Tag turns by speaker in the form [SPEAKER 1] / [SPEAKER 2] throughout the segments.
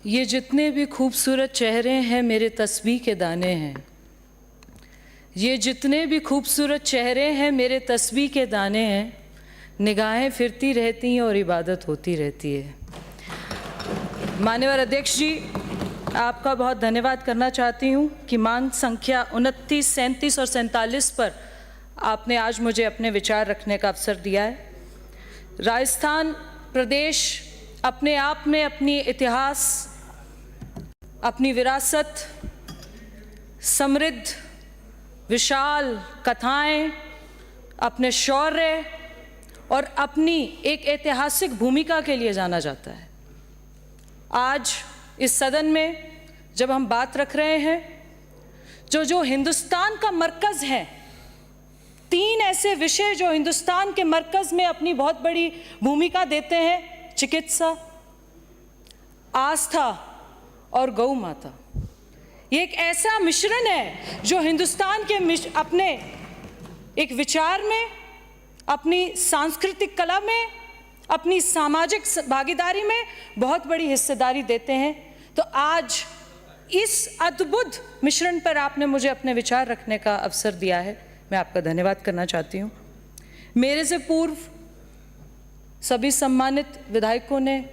[SPEAKER 1] ये जितने भी खूबसूरत चेहरे हैं मेरे तस्बीह के दाने हैं। ये जितने भी खूबसूरत चेहरे हैं मेरे तस्बीह के दाने हैं। निगाहें फिरती रहती हैं और इबादत होती रहती है। माननीय अध्यक्ष जी, आपका बहुत धन्यवाद करना चाहती हूँ कि मांग संख्या 29, 37 और 47 पर आपने आज मुझे अपने विचार रखने का अवसर दिया है। राजस्थान प्रदेश अपने आप में अपनी इतिहास, अपनी विरासत, समृद्ध विशाल कथाएं, अपने शौर्य और अपनी एक ऐतिहासिक भूमिका के लिए जाना जाता है। आज इस सदन में जब हम बात रख रहे हैं, जो हिंदुस्तान का मरकज़ है, 3 ऐसे विषय जो हिंदुस्तान के मरकज़ में अपनी बहुत बड़ी भूमिका देते हैं: चिकित्सा, आस्था और गौ माता। ये एक ऐसा मिश्रण है जो हिंदुस्तान के अपने एक विचार में, अपनी सांस्कृतिक कला में, अपनी सामाजिक भागीदारी में बहुत बड़ी हिस्सेदारी देते हैं। तो आज इस अद्भुत मिश्रण पर आपने मुझे अपने विचार रखने का अवसर दिया है। मैं आपका धन्यवाद करना चाहती हूँ। मेरे से पूर्व सभी सम्मानित विधायकों ने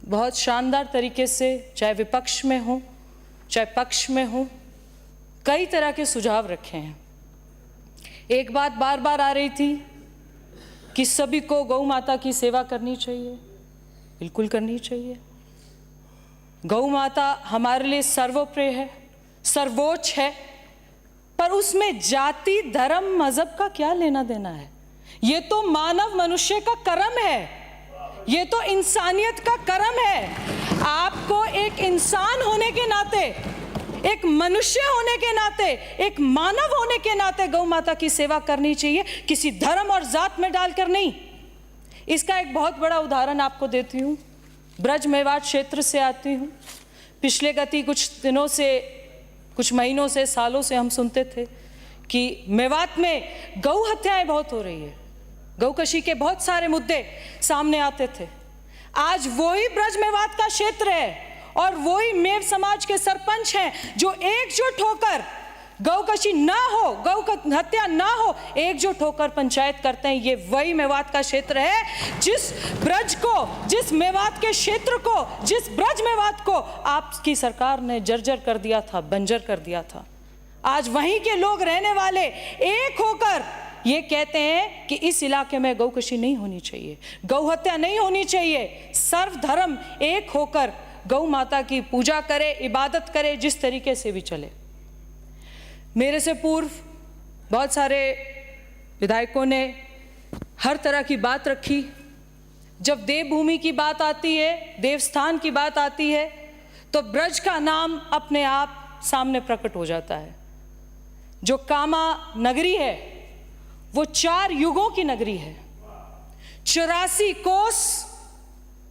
[SPEAKER 1] बहुत शानदार तरीके से, चाहे विपक्ष में हो चाहे पक्ष में हो, कई तरह के सुझाव रखे हैं। एक बात बार बार आ रही थी कि सभी को गौ माता की सेवा करनी चाहिए। बिल्कुल करनी चाहिए। गौ माता हमारे लिए सर्वोप्रिय है, सर्वोच्च है, पर उसमें जाति, धर्म, मजहब का क्या लेना देना है? ये तो मानव मनुष्य का कर्म है, ये तो इंसानियत का कर्म है। आपको एक इंसान होने के नाते, एक मनुष्य होने के नाते, एक मानव होने के नाते गौ माता की सेवा करनी चाहिए, किसी धर्म और जात में डालकर नहीं। इसका एक बहुत बड़ा उदाहरण आपको देती हूँ। ब्रज मेवाड़ क्षेत्र से आती हूँ। पिछले कुछ दिनों से, कुछ महीनों से, सालों से हम सुनते थे कि मेवात में गौ हत्याएं बहुत हो रही है, गौकशी के बहुत सारे मुद्दे सामने आते थे। आज वही ब्रज मेवात का क्षेत्र है और वही मेव समाज के सरपंच हैं जो एकजुट होकर गौकशी ना हो, गौ हत्या ना हो, एकजुट होकर पंचायत करते हैं। ये वही मेवात का क्षेत्र है जिस ब्रज को, जिस मेवात के क्षेत्र को, जिस ब्रज मेवात को आपकी सरकार ने जर्जर कर दिया था, बंजर कर दिया था। आज वहीं के लोग रहने वाले एक होकर ये कहते हैं कि इस इलाके में गौकशी नहीं होनी चाहिए, गौ हत्या नहीं होनी चाहिए। सर्वधर्म एक होकर गौ माता की पूजा करे, इबादत करे, जिस तरीके से भी चले। मेरे से पूर्व बहुत सारे विधायकों ने हर तरह की बात रखी। जब देवभूमि की बात आती है, देवस्थान की बात आती है, तो ब्रज का नाम अपने आप सामने प्रकट हो जाता है। जो कामा नगरी है वो 4 युगों की नगरी है। 84 कोस,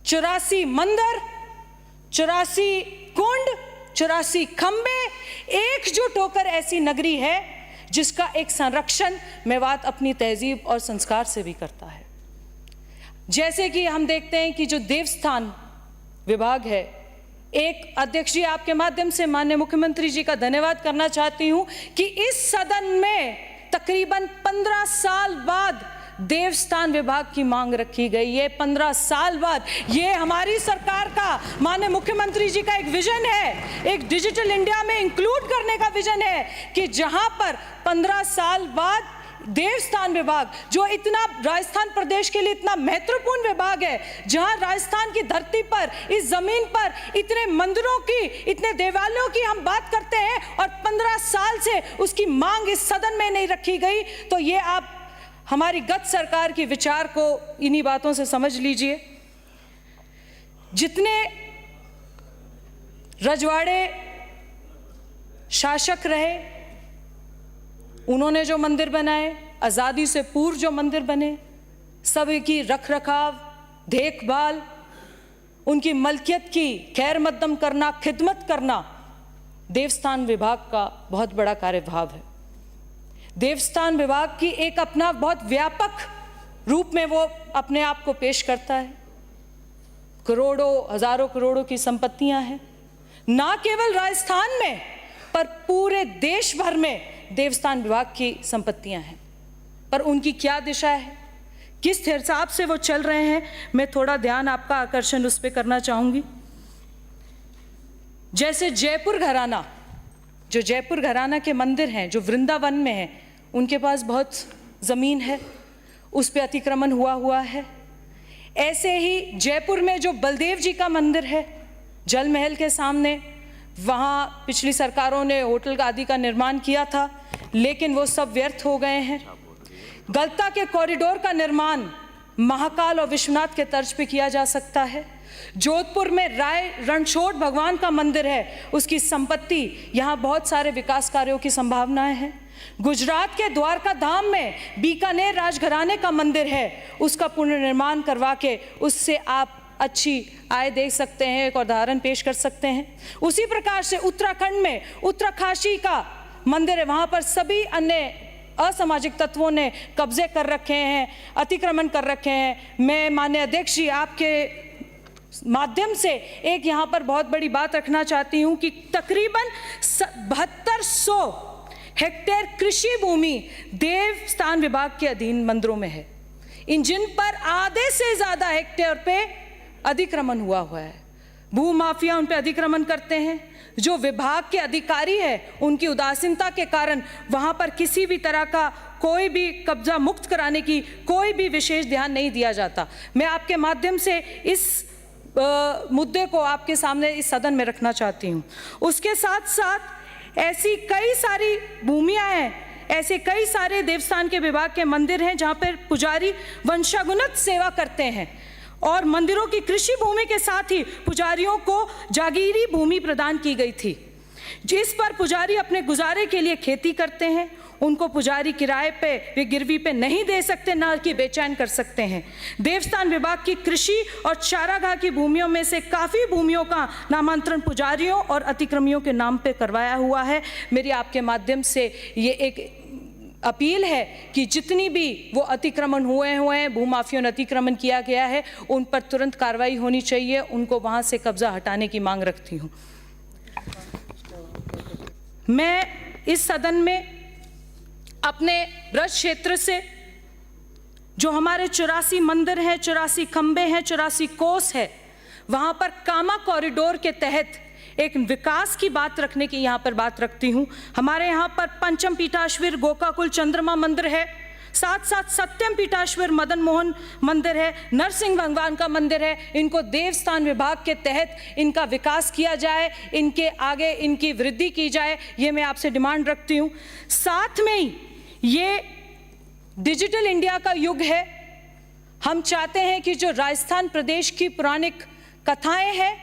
[SPEAKER 1] 84 मंदिर, 84 कुंड, 84 खंबे एकजुट होकर ऐसी नगरी है जिसका एक संरक्षण मेवात अपनी तहजीब और संस्कार से भी करता है। जैसे कि हम देखते हैं कि जो देवस्थान विभाग है, एक अध्यक्ष जी, आपके माध्यम से माननीय मुख्यमंत्री जी का धन्यवाद करना चाहती हूं कि इस सदन में तकरीबन 15 साल बाद देवस्थान विभाग की मांग रखी गई। ये 15 साल बाद, ये हमारी सरकार का, माननीय मुख्यमंत्री जी का एक विजन है, एक डिजिटल इंडिया में इंक्लूड करने का विजन है कि जहां पर 15 साल बाद देवस्थान विभाग, जो इतना राजस्थान प्रदेश के लिए इतना महत्वपूर्ण विभाग है, जहां राजस्थान की धरती पर, इस जमीन पर इतने मंदिरों की, इतने देवालयों की हम बात करते हैं और 15 साल से उसकी मांग इस सदन में नहीं रखी गई, तो ये आप हमारी गत सरकार की विचार को इन्हीं बातों से समझ लीजिए। जितने रजवाड़े शासक रहे, उन्होंने जो मंदिर बनाए, आज़ादी से पूर्व जो मंदिर बने, सभी की रख रखाव, देखभाल, उनकी मलकियत की खैर मकदम करना, खिदमत करना देवस्थान विभाग का बहुत बड़ा कार्यभार है। देवस्थान विभाग की एक अपना बहुत व्यापक रूप में वो अपने आप को पेश करता है। करोड़ों हजारों करोड़ों की संपत्तियां हैं। ना केवल राजस्थान में पर पूरे देश भर में देवस्थान विभाग की संपत्तियां हैं, पर उनकी क्या दिशा है, किस हिसाब से वो चल रहे हैं, मैं थोड़ा ध्यान आपका आकर्षण उस पर करना चाहूंगी। जैसे जयपुर घराना, जो जयपुर घराना के मंदिर हैं जो वृंदावन में हैं, उनके पास बहुत ज़मीन है, उस पर अतिक्रमण हुआ है। ऐसे ही जयपुर में जो बलदेव जी का मंदिर है जल महल के सामने, वहाँ पिछली सरकारों ने होटल आदि का निर्माण किया था, लेकिन वो सब व्यर्थ हो गए हैं। गलता के कॉरिडोर का निर्माण महाकाल और विश्वनाथ के तर्ज पे किया जा सकता है। जोधपुर में राय रणछोड़ भगवान का मंदिर है, उसकी संपत्ति, यहाँ बहुत सारे विकास कार्यों की संभावनाएं हैं। गुजरात के द्वारका धाम में बीकानेर राजघराने का मंदिर है, उसका पुनर्निर्माण करवा के उससे आप अच्छी आय देख सकते हैं, एक उदाहरण पेश कर सकते हैं। उसी प्रकार से उत्तराखंड में उत्तराकाशी का मंदिर है, वहाँ पर सभी अन्य असामाजिक तत्वों ने कब्जे कर रखे हैं, अतिक्रमण कर रखे हैं। मैं माननीय अध्यक्ष जी आपके माध्यम से एक यहाँ पर बहुत बड़ी बात रखना चाहती हूँ कि तकरीबन 7200 हेक्टेयर कृषि भूमि देवस्थान विभाग के अधीन मंदिरों में है, जिन पर आधे से ज़्यादा हेक्टेयर पे अतिक्रमण हुआ है। भू माफिया उन पे अतिक्रमण करते हैं। जो विभाग के अधिकारी है उनकी उदासीनता के कारण वहाँ पर किसी भी तरह का कोई भी कब्जा मुक्त कराने की कोई भी विशेष ध्यान नहीं दिया जाता। मैं आपके माध्यम से इस मुद्दे को आपके सामने इस सदन में रखना चाहती हूँ। उसके साथ साथ ऐसी कई सारी भूमियाँ हैं, ऐसे कई सारे देवस्थान के विभाग के मंदिर हैं जहाँ पर पुजारी वंशागुणत सेवा करते हैं, और मंदिरों की कृषि भूमि के साथ ही पुजारियों को जागीरी भूमि प्रदान की गई थी, जिस पर पुजारी अपने गुजारे के लिए खेती करते हैं। उनको पुजारी किराए पे वे गिरवी पे नहीं दे सकते, ना कि बेचैन कर सकते हैं। देवस्थान विभाग की कृषि और चारागाह की भूमियों में से काफ़ी भूमियों का नामांतरण पुजारियों और अतिक्रमियों के नाम पे करवाया हुआ है। मेरी आपके माध्यम से ये एक अपील है कि जितनी भी वो अतिक्रमण हुए हैं, भूमाफियों ने अतिक्रमण किया गया है, उन पर तुरंत कार्रवाई होनी चाहिए, उनको वहाँ से कब्जा हटाने की मांग रखती हूँ। मैं इस सदन में अपने ब्रज क्षेत्र से जो हमारे 84 मंदिर हैं, 84 खंबे हैं, 84 कोस है, वहाँ पर कामा कॉरिडोर के तहत एक विकास की बात रखने की यहाँ पर बात रखती हूँ। हमारे यहाँ पर पंचम पीठाश्वर गोकाकुल चंद्रमा मंदिर है, साथ साथ सत्यम पीठाश्वर मदन मोहन मंदिर है, नरसिंह भगवान का मंदिर है। इनको देवस्थान विभाग के तहत इनका विकास किया जाए, इनके आगे इनकी वृद्धि की जाए, ये मैं आपसे डिमांड रखती हूँ। साथ में ही ये डिजिटल इंडिया का युग है। हम चाहते हैं कि जो राजस्थान प्रदेश की पौराणिक कथाएं हैं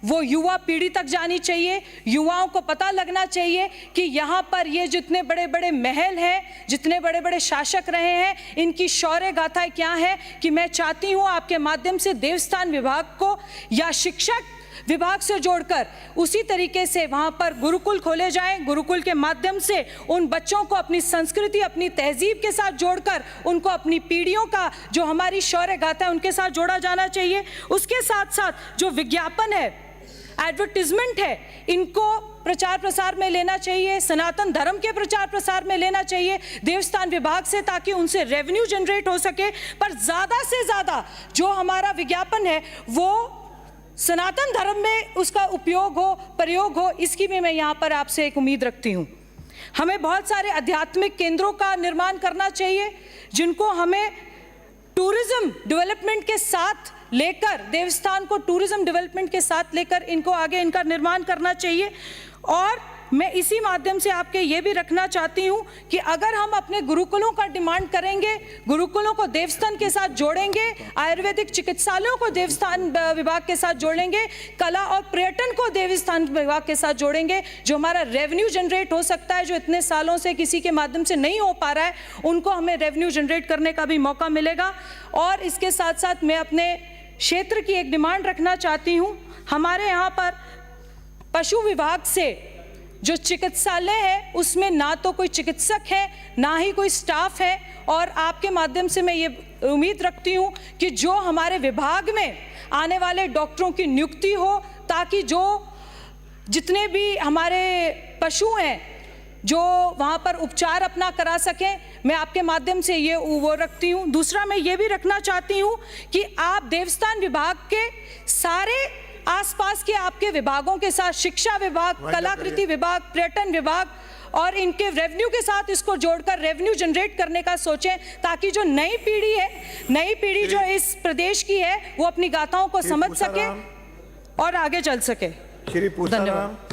[SPEAKER 1] वो युवा पीढ़ी तक जानी चाहिए, युवाओं को पता लगना चाहिए कि यहाँ पर ये जितने बड़े बड़े महल हैं, जितने बड़े बड़े शासक रहे हैं, इनकी शौर्य गाथाएं क्या है। कि मैं चाहती हूँ आपके माध्यम से देवस्थान विभाग को या शिक्षक विभाग से जोड़कर उसी तरीके से वहाँ पर गुरुकुल खोले जाएं। गुरुकुल के माध्यम से उन बच्चों को अपनी संस्कृति, अपनी तहजीब के साथ जोड़कर उनको अपनी पीढ़ियों का जो हमारी शौर्य गाथा है उनके साथ जोड़ा जाना चाहिए। उसके साथ साथ जो विज्ञापन है, एडवर्टीजमेंट है, इनको प्रचार प्रसार में लेना चाहिए, सनातन धर्म के प्रचार प्रसार में लेना चाहिए देवस्थान विभाग से, ताकि उनसे रेवेन्यू जनरेट हो सके। पर ज़्यादा से ज़्यादा जो हमारा विज्ञापन है वो सनातन धर्म में उसका उपयोग हो, प्रयोग हो, इसकी भी मैं यहाँ पर आपसे एक उम्मीद रखती हूँ। हमें बहुत सारे आध्यात्मिक केंद्रों का निर्माण करना चाहिए, जिनको हमें टूरिज्म डेवलपमेंट के साथ लेकर, देवस्थान को टूरिज्म डेवलपमेंट के साथ लेकर इनको आगे इनका निर्माण करना चाहिए। और मैं इसी माध्यम से आपके ये भी रखना चाहती हूँ कि अगर हम अपने गुरुकुलों का डिमांड करेंगे, गुरुकुलों को देवस्थान के साथ जोड़ेंगे, आयुर्वेदिक चिकित्सालयों को देवस्थान विभाग के साथ जोड़ेंगे, कला और पर्यटन को देवस्थान विभाग के साथ जोड़ेंगे, जो हमारा रेवेन्यू जनरेट हो सकता है, जो इतने सालों से किसी के माध्यम से नहीं हो पा रहा है, उनको हमें रेवेन्यू जनरेट करने का भी मौका मिलेगा। और इसके साथ साथ मैं अपने क्षेत्र की एक डिमांड रखना चाहती हूँ। हमारे यहाँ पर पशु विभाग से जो चिकित्सालय है उसमें ना तो कोई चिकित्सक है, ना ही कोई स्टाफ है। और आपके माध्यम से मैं ये उम्मीद रखती हूँ कि जो हमारे विभाग में आने वाले डॉक्टरों की नियुक्ति हो, ताकि जो जितने भी हमारे पशु हैं जो वहाँ पर उपचार अपना करा सकें। मैं आपके माध्यम से ये वो रखती हूँ। दूसरा मैं ये भी रखना चाहती हूँ कि आप देवस्थान विभाग के सारे आसपास के आपके विभागों के साथ, शिक्षा विभाग, कलाकृति विभाग, पर्यटन विभाग और इनके रेवेन्यू के साथ इसको जोड़कर रेवेन्यू जनरेट करने का सोचें, ताकि जो नई पीढ़ी है, नई पीढ़ी जो इस प्रदेश की है, वो अपनी गाथाओं को समझ सके और आगे चल सके।
[SPEAKER 2] धन्यवाद।